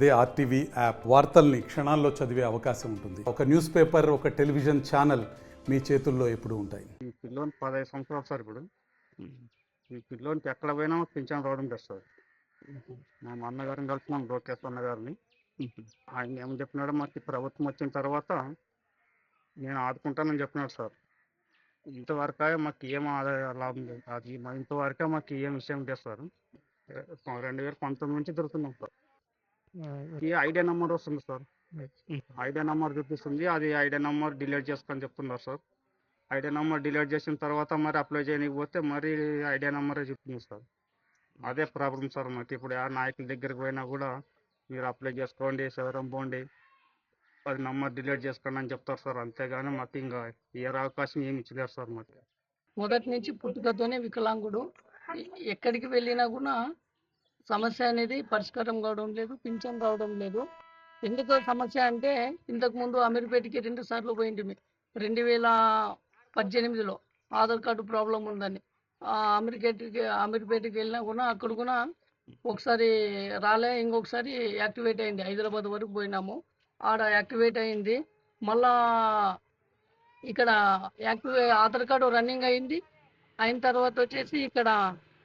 అదే RTV app వార్తల్ని క్షణాల్లో చదివే అవకాశం ఉంటుంది. ఒక న్యూస్ పేపర్, ఒక టెలివిజన్ ఛానల్ మీ చేతుల్లో ఎప్పుడూ ఉంటాయి. ఈ పిల్లోని 15 సంవత్సరాలు సార్ ఇప్పుడు. ఈ పిల్లోనికి ఎక్కడ పోయినా పింఛన్ రావడం తెస్తారు. మా అన్నగారిని కలిసినాం, లోకేష్ అన్న గారిని. ఆయన ఏం చెప్పినాడు, మాకు ప్రభుత్వం వచ్చిన తర్వాత నేను ఆదుకుంటానని చెప్పినాడు సార్. ఇంతవరకే మాకు ఏం ఆదాయ లాభం లేదు, అది ఇంతవరకే మాకు ఏం విషయం చేస్తారు. 2019 నుంచి తిరుగుతున్నాం సార్. ఈ ఐడియా నెంబర్ వస్తుంది సార్, ఐడియా నెంబర్ చూపిస్తుంది, అది ఐడియా నెంబర్ డిలీట్ చేసుకొని చెప్తున్నారు సార్. ఐడియా నెంబర్ డిలీట్ చేసిన తర్వాత మరి అప్లై చేయకపోతే మరి ఐడియా నెంబరే చెప్తుంది సార్. అదే ప్రాబ్లం సార్ మాకు. ఇప్పుడు ఆ నాయకుల దగ్గరికి పోయినా కూడా మీరు అప్లై చేసుకోండి, శివరం పోండి, అది నెంబర్ డిలీట్ చేసుకోండి అని చెప్తారు సార్. అంతేగాని మాకు ఇంకా ఏ అవకాశం ఏమి ఇచ్చలేరు సార్ మాకు. మొదటి నుంచి పుట్టుకతోనే వికలాంగుడు. ఎక్కడికి వెళ్ళినా కూడా సమస్య అనేది పరిష్కారం కావడం లేదు, పింఛన్ రావడం లేదు. ఎందుకో సమస్య అంటే ఇంతకుముందు అమీర్పేటకి 2 సార్లు పోయింది. 2018లో ఆధార్ కార్డు ప్రాబ్లం ఉందని అమీర్పేటకి వెళ్ళినా కూడా అక్కడ కూడా ఒకసారి రాలే, ఇంకొకసారి యాక్టివేట్ అయింది. హైదరాబాద్ వరకు పోయినాము, ఆడ యాక్టివేట్ అయింది. మళ్ళా ఇక్కడ ఆధార్ కార్డు రన్నింగ్ అయింది. అయిన తర్వాత వచ్చేసి ఇక్కడ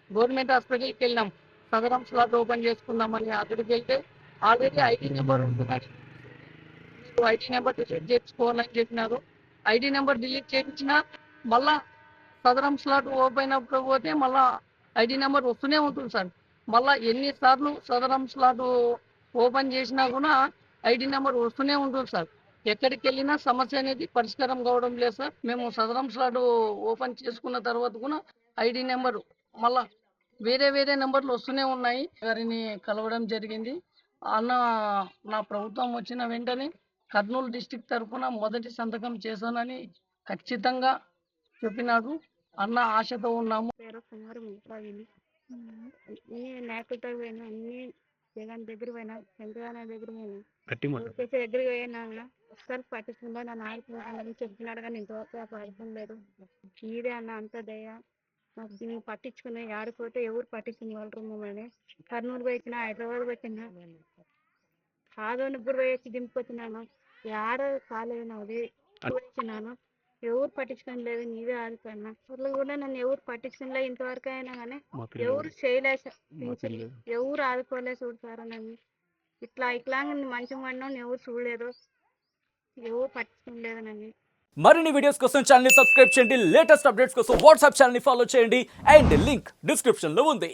గవర్నమెంట్ హాస్పిటల్కి వెళ్ళినాం, సదరం స్లాట్ ఓపెన్ చేసుకుందామని. అక్కడికి వెళ్తే ఆల్రెడీ ఐడి నెంబర్ ఉంటుందని, మీరు ఐడి నెంబర్ డిలీట్ చేసుకోవాలని చెప్పినారు. ఐడి నెంబర్ డిలీట్ చేయించినా మళ్ళా సదరం స్లాట్ ఓపెన్ అప్పుడు పోతే మళ్ళా ఐడి నెంబర్ వస్తూనే ఉంటుంది సార్. మళ్ళీ ఎన్నిసార్లు సదరం స్లాట్ ఓపెన్ చేసినా కూడా ఐడి నెంబర్ వస్తూనే ఉంటుంది సార్. ఎక్కడికి వెళ్ళినా సమస్య అనేది పరిష్కారం కావడం లేదు సార్. మేము సదరం స్లాట్ ఓపెన్ చేసుకున్న తర్వాత కూడా ఐడి నెంబరు మళ్ళా వేరే నెంబర్లు వస్తూనే ఉన్నాయి. గారిని కలవడం జరిగింది. అన్న నా ప్రభుత్వం వచ్చిన వెంటనే కర్నూలు డిస్టిక్ తరఫున మొదటి సంతకం చేశానని ఖచ్చితంగా చెప్పినాడు. అన్న ఆశతో ఉన్నాము. నాయకులతో పోయినా, అన్ని జగన్ దగ్గర పోయినా, చంద్రబాబు దగ్గర పోయినా, దగ్గరికి పోయినా ఒకసారి పట్టించుకుందా నన్ను ఆడుతున్నాను చెప్తున్నాడు, కానీ ఇంతవరకు పడటం లేదు. మీరే అన్న అంత దయ, నాకు దీన్ని పట్టించుకునే ఆడిపోతే ఎవరు పట్టించుకోగలరు మమ్మల్ని. కర్నూలు పోయినా, హైదరాబాద్ వచ్చినా, ఆదోని కూడా పోయి దింపుకొచ్చినాను, ఆడ కాలేను అది వచ్చినాను, ఎవరు పట్టించుకొని లేదు. నీవే ఆడుకున్నా అట్లా కూడా నన్ను ఎవరు పట్టించుకునిలే ఇంతవరకు అయినా కానీ ఎవరు చేయలేదు, ఎవరు ఆదుకోలేదు చూడతారు నన్ను. ఇట్లా మంచి పడిన ఎవరు చూడలేదు, ఎవరు పట్టించుకోలేదు నన్ను. మరిన్ని వీడియోస్ కోసం ఛానల్ ని సబ్స్క్రైబ్ చేయండి. లేటెస్ట్ అప్డేట్స్ కోసం వాట్సాప్ ఛానల్ ని ఫాలో చేయండి. అండ్ లింక్ డిస్క్రిప్షన్ లో ఉంది.